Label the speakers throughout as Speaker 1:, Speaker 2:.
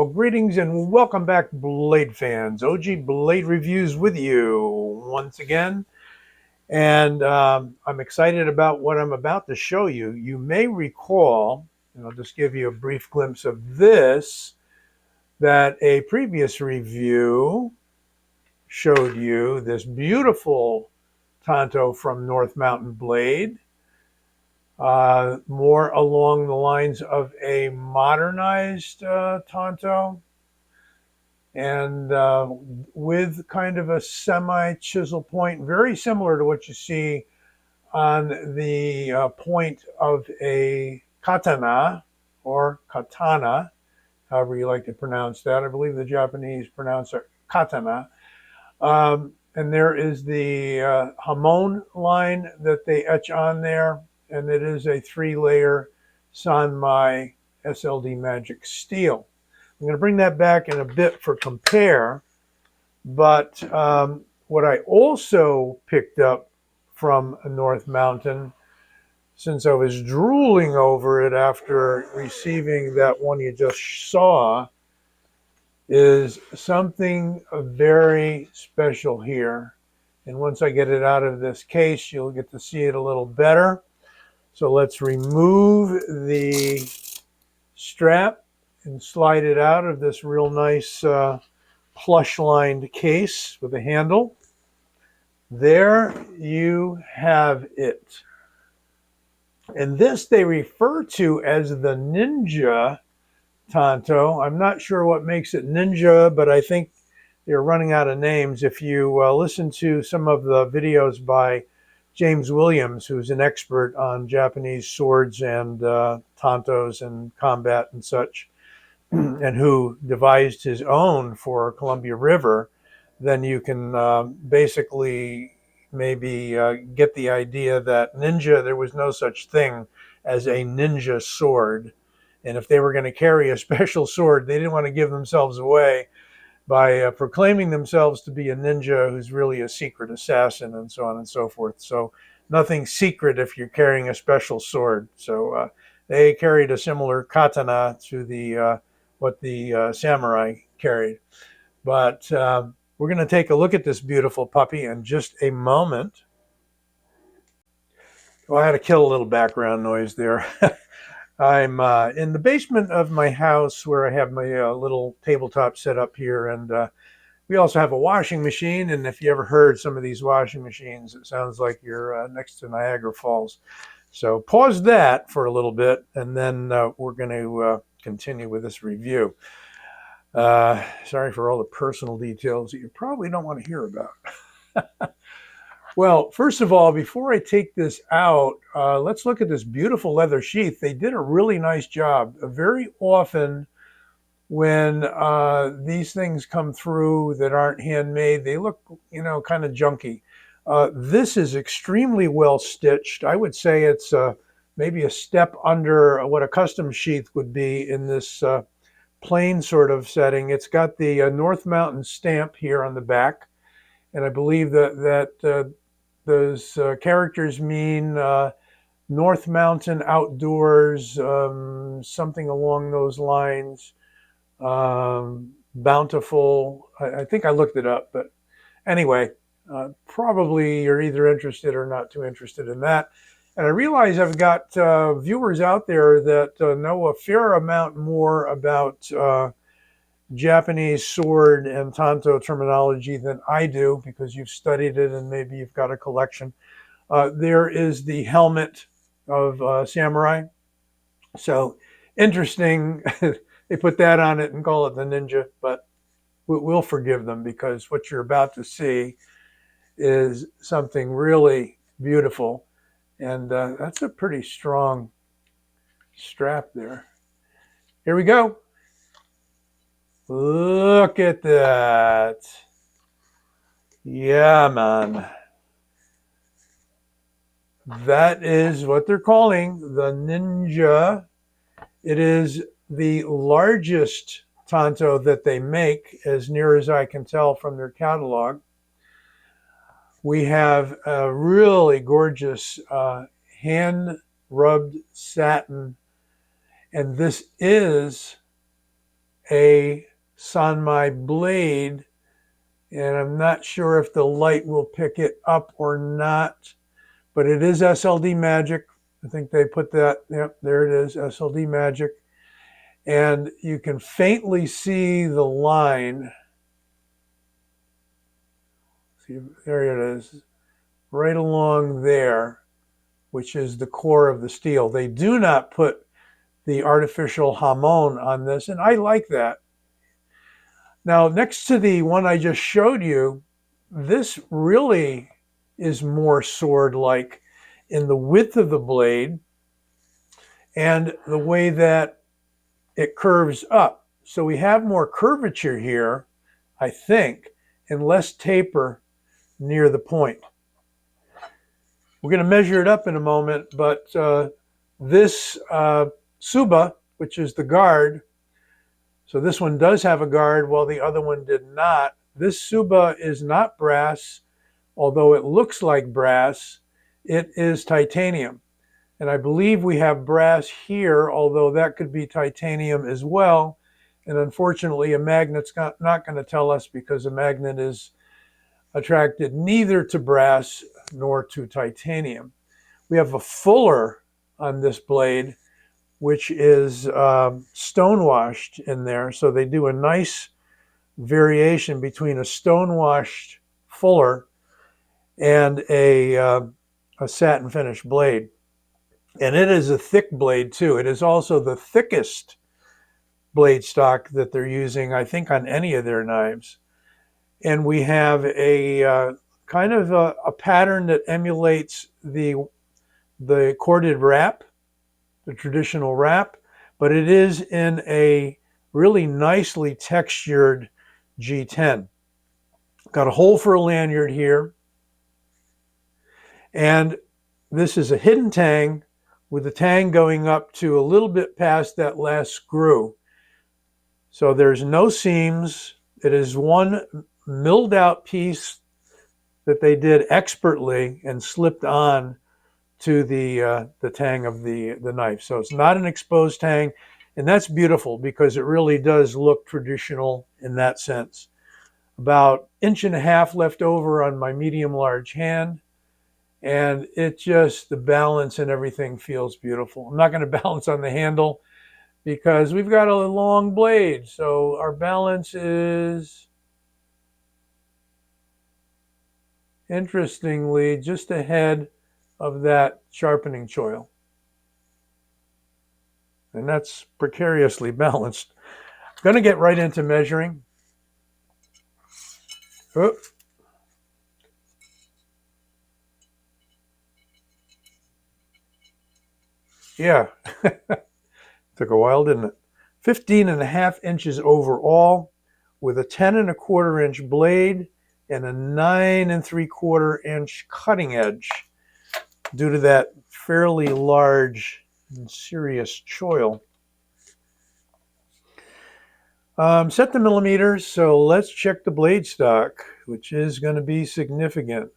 Speaker 1: Well, greetings and welcome back, Blade fans. OG Blade Reviews with you once again. And I'm excited about what I'm about to show you. You may recall, and I'll just give you a brief glimpse of this, that a previous review showed you this beautiful Tanto from North Mountain Blade. More along the lines of a modernized Tanto, and with kind of a semi-chisel point, very similar to what you see on the point of a katana or katana, however you like to pronounce that. I believe the Japanese pronounce it katana. And there is the hamon line that they etch on there, and it is a 3-layer Sanmai SLD magic steel. I'm going to bring that back in a bit for compare, but what I also picked up from North Mountain, since I was drooling over it after receiving that one you just saw, is something very special here. And once I get it out of this case, you'll get to see it a little better. So let's remove the strap and slide it out of this real nice plush-lined case with a handle. There you have it. And this they refer to as the Ninja Tanto. I'm not sure what makes it Ninja, but I think they're running out of names. If you listen to some of the videos by James Williams, who's an expert on Japanese swords and tantos and combat and such, and who devised his own for Columbia River, then you can basically maybe get the idea that ninja, there was no such thing as a ninja sword. And if they were going to carry a special sword, they didn't want to give themselves away by proclaiming themselves to be a ninja who's really a secret assassin and so on and so forth. So nothing secret if you're carrying a special sword. So they carried a similar katana to the what the samurai carried. But we're going to take a look at this beautiful puppy in just a moment. Well, I had to kill a little background noise there. I'm in the basement of my house where I have my little tabletop set up here, and we also have a washing machine. And if you ever heard some of these washing machines, it sounds like you're next to Niagara Falls. So pause that for a little bit, and then we're going to continue with this review. Sorry for all the personal details that you probably don't want to hear about. Well, first of all, before I take this out, let's look at this beautiful leather sheath. They did a really nice job. Very often when these things come through that aren't handmade, they look, kind of junky. This is extremely well stitched. I would say it's maybe a step under what a custom sheath would be in this plain sort of setting. It's got the North Mountain stamp here on the back, and I believe that those characters mean North Mountain Outdoors, something along those lines. Bountiful. I think I looked it up, but anyway, probably you're either interested or not too interested in that. And I realize I've got viewers out there that know a fair amount more about Japanese sword and tanto terminology than I do, because you've studied it and maybe you've got a collection. There is the helmet of samurai. So interesting. They put that on it and call it the ninja, but we'll forgive them, because what you're about to see is something really beautiful. And that's a pretty strong strap there. Here we go. Look at that. Yeah, man. That is what they're calling the Ninja. It is the largest tanto that they make, as near as I can tell from their catalog. We have a really gorgeous hand-rubbed satin, and this is a sanmai blade, and I'm not sure if the light will pick it up or not, but it is SLD magic. I think they put that, yep, there it is, SLD magic. And you can faintly see the line. See, there it is, right along there, which is the core of the steel. They do not put the artificial hamon on this, and I like that. Now, next to the one I just showed you, this really is more sword-like in the width of the blade and the way that it curves up. So we have more curvature here, I think, and less taper near the point. We're going to measure it up in a moment, but this tsuba, which is the guard, so this one does have a guard while the other one did not. This tsuba is not brass, although it looks like brass. It is titanium. And I believe we have brass here, although that could be titanium as well. And unfortunately, a magnet's not going to tell us because a magnet is attracted neither to brass nor to titanium. We have a fuller on this blade, which is stonewashed in there. So they do a nice variation between a stonewashed fuller and a satin finish blade. And it is a thick blade too. It is also the thickest blade stock that they're using, I think, on any of their knives. And we have a kind of a pattern that emulates the corded wrap, the traditional wrap, but it is in a really nicely textured G10. Got a hole for a lanyard here. And this is a hidden tang with the tang going up to a little bit past that last screw. So there's no seams. It is one milled out piece that they did expertly and slipped on to the tang of the knife. So it's not an exposed tang, and that's beautiful because it really does look traditional in that sense. About 1.5 inches left over on my medium large hand, and it just, the balance and everything feels beautiful. I'm not going to balance on the handle because we've got a long blade, so our balance is, interestingly, just ahead of that sharpening choil. And that's precariously balanced. I'm going to get right into measuring. Oh. Yeah, took a while, didn't it? 15.5 inches overall with a 10.25 inch blade and a 9.75 inch cutting edge due to that fairly large and serious choil. Set the millimeters, so let's check the blade stock, which is going to be significant.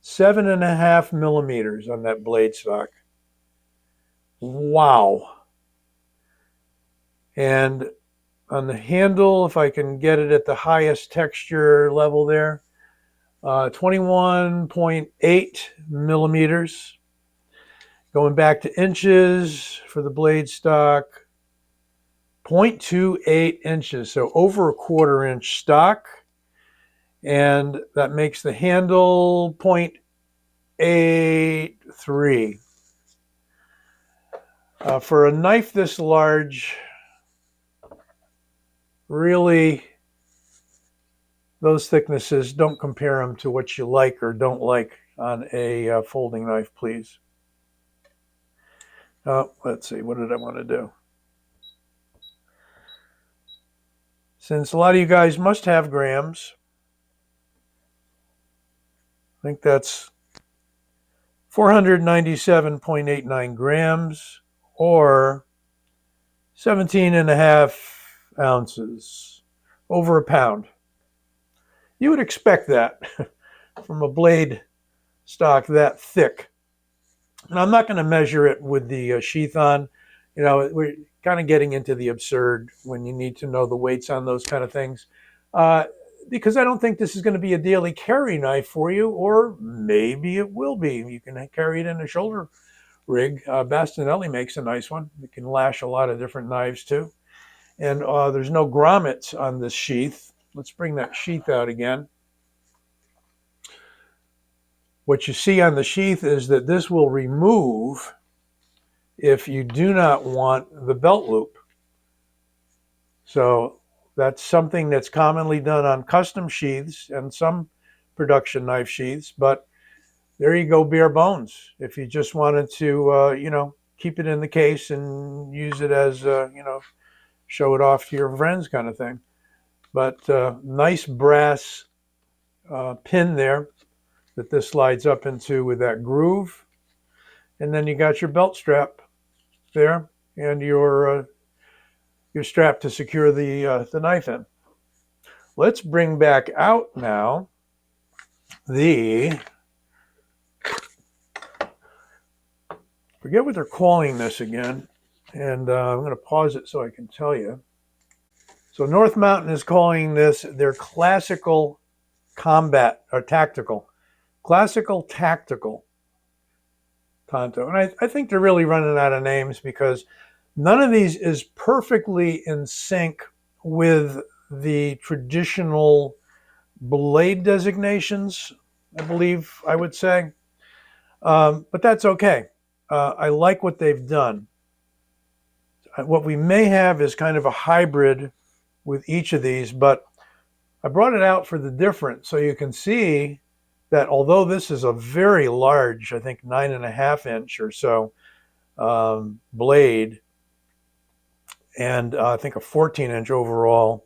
Speaker 1: 7.5 millimeters on that blade stock. Wow. And on the handle, if I can get it at the highest texture level there, 21.8 millimeters. Going back to inches for the blade stock, 0.28 inches, so over 1/4 inch stock. And that makes the handle 0.83. For a knife this large, really, those thicknesses, don't compare them to what you like or don't like on a folding knife, please. Let's see, what did I want to do? Since a lot of you guys must have grams, I think that's 497.89 grams or 17.5 ounces, over a pound. You would expect that from a blade stock that thick. And I'm not going to measure it with the sheath on. You know, we kind of getting into the absurd when you need to know the weights on those kind of things. Because I don't think this is going to be a daily carry knife for you, or maybe it will be. You can carry it in a shoulder rig. Bastinelli makes a nice one. You can lash a lot of different knives too. And there's no grommets on this sheath. Let's bring that sheath out again. What you see on the sheath is that this will remove if you do not want the belt loop. So that's something that's commonly done on custom sheaths and some production knife sheaths, but there you go, bare bones. If you just wanted to, keep it in the case and use it as, show it off to your friends kind of thing. But nice brass pin there that this slides up into with that groove. And then you got your belt strap there and your strap to secure the knife in. Let's bring back out now forget what they're calling this again, and I'm going to pause it so I can tell you. So North Mountain is calling this their classical combat or tactical Tanto. And I think they're really running out of names because none of these is perfectly in sync with the traditional blade designations, I believe I would say. But that's okay. I like what they've done. What we may have is kind of a hybrid with each of these, but I brought it out for the difference so you can see that although this is a very large, I think 9.5 inch or so blade, and I think a 14-inch overall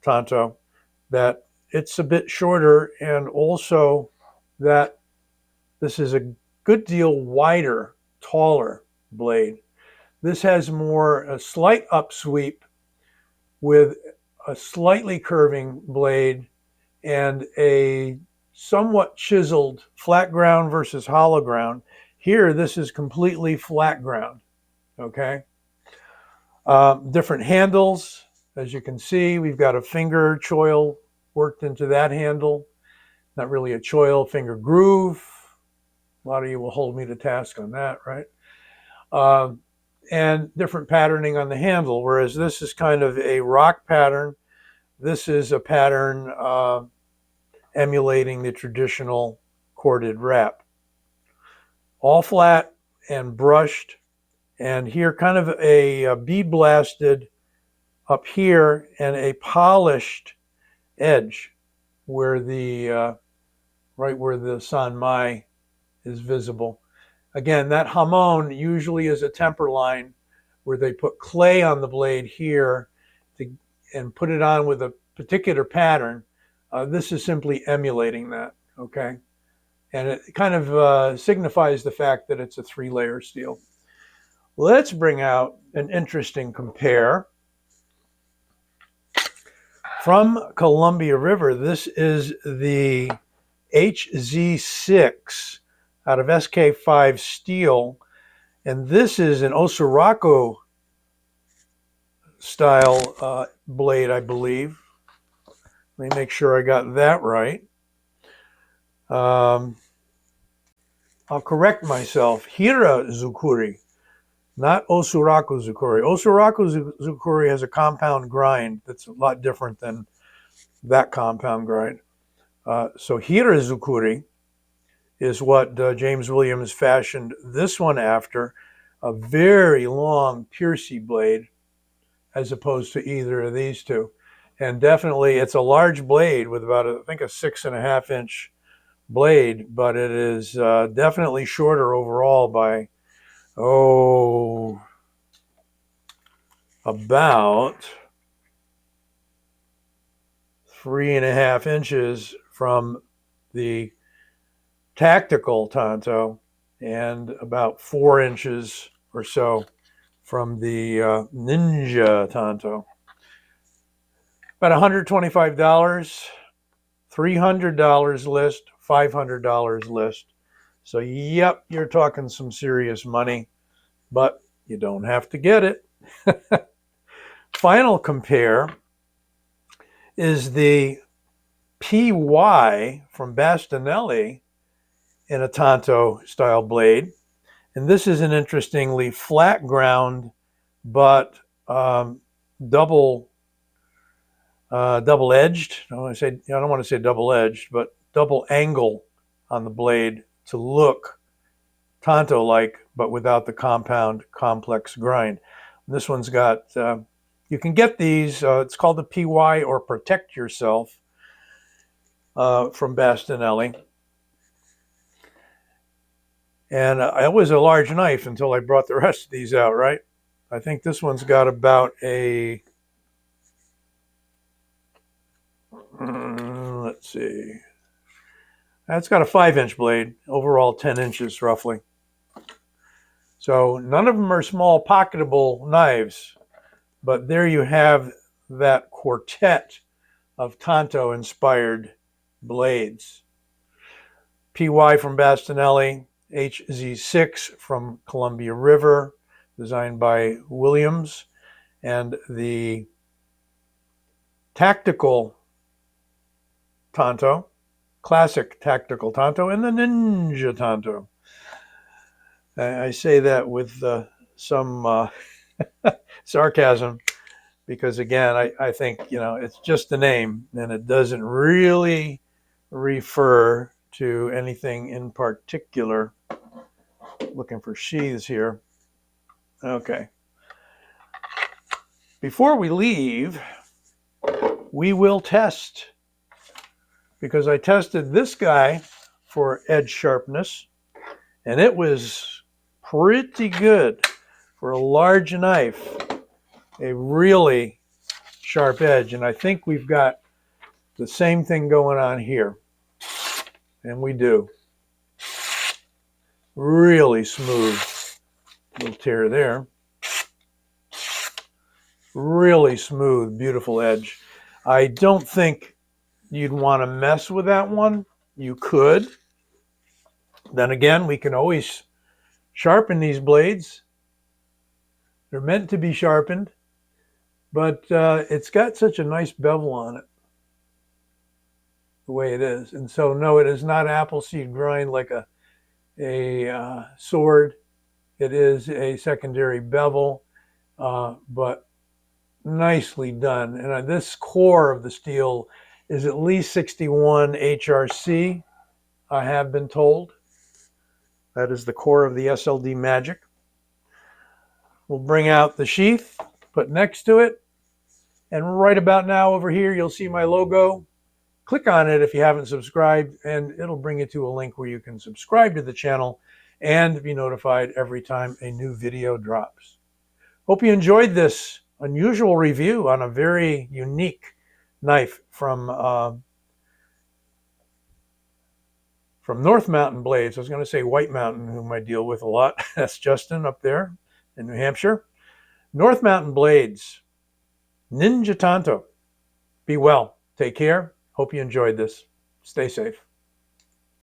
Speaker 1: Tanto, that it's a bit shorter, and also that this is a good deal wider, taller blade. This has a slight upsweep with a slightly curving blade and a somewhat chiseled flat ground versus hollow ground. Here, this is completely flat ground, okay? Different handles. As you can see, we've got a finger choil worked into that handle. Not really a choil, finger groove. A lot of you will hold me to task on that, right? And different patterning on the handle, whereas this is kind of a rock pattern. This is a pattern emulating the traditional corded wrap. All flat and brushed, and here kind of a bead blasted up here and a polished edge where right where the sanmai is visible. Again, that hamon usually is a temper line where they put clay on the blade here and put it on with a particular pattern. This is simply emulating that, okay? And it kind of signifies the fact that it's a 3-layer steel. Let's bring out an interesting compare. From Columbia River, this is the HZ6 out of SK5 steel, and this is an Osuraku style blade, I believe. Let me make sure I got that right. I'll correct myself. Hira Zukuri, not Osuraku Zukuri. Osuraku Zukuri has a compound grind that's a lot different than that compound grind. So Hira Zukuri is what James Williams fashioned this one after, a very long piercy blade, as opposed to either of these two. And definitely it's a large blade with about, I think, a 6.5 inch blade, but it is definitely shorter overall by, about 3.5 inches from the tactical Tanto and about 4 inches or so from the Ninja Tanto. About $125, $300 list, $500 list. So, yep, you're talking some serious money. But You don't have to get it. Final compare is the PY from Bastinelli in a Tanto style blade. And this is an interestingly flat ground, but double edged. I don't want to say double edged, but double angle on the blade to look Tanto like, but without the compound complex grind. This one's got, you can get these, it's called the PY or Protect Yourself from Bastinelli. And it was a large knife until I brought the rest of these out, right? I think this one's got about a, let's see. That's got a 5-inch blade, overall 10 inches roughly. So none of them are small pocketable knives, but there you have that quartet of Tanto inspired blades. PY from Bastinelli, HZ6 from Columbia River, designed by Williams, and the tactical Tanto, classic tactical Tanto, and the Ninja Tanto. I say that with some sarcasm because, again, I think, it's just a name and it doesn't really refer to anything in particular. Looking for sheaths here. Okay. Before we leave, we will test, because I tested this guy for edge sharpness, and it was pretty good for a large knife, a really sharp edge. And I think we've got the same thing going on here. And we do. Really smooth. Little tear there. Really smooth, beautiful edge. I don't think you'd want to mess with that one. You could. Then again, we can always sharpen these blades. They're meant to be sharpened, but it's got such a nice bevel on it, the way it is. And so, no, it is not Appleseed grind like a sword. It is a secondary bevel, but nicely done. And this core of the steel is at least 61 HRC, I have been told. That is the core of the SLD Magic. We'll bring out the sheath, put next to it, and right about now over here you'll see my logo. Click on it if you haven't subscribed, and it'll bring you to a link where you can subscribe to the channel and be notified every time a new video drops. Hope you enjoyed this unusual review on a very unique knife from North Mountain Blades. I was going to say White Mountain, whom I deal with a lot. That's Justin up there in New Hampshire. North Mountain Blades, Ninja Tanto. Be well. Take care. Hope you enjoyed this. Stay safe.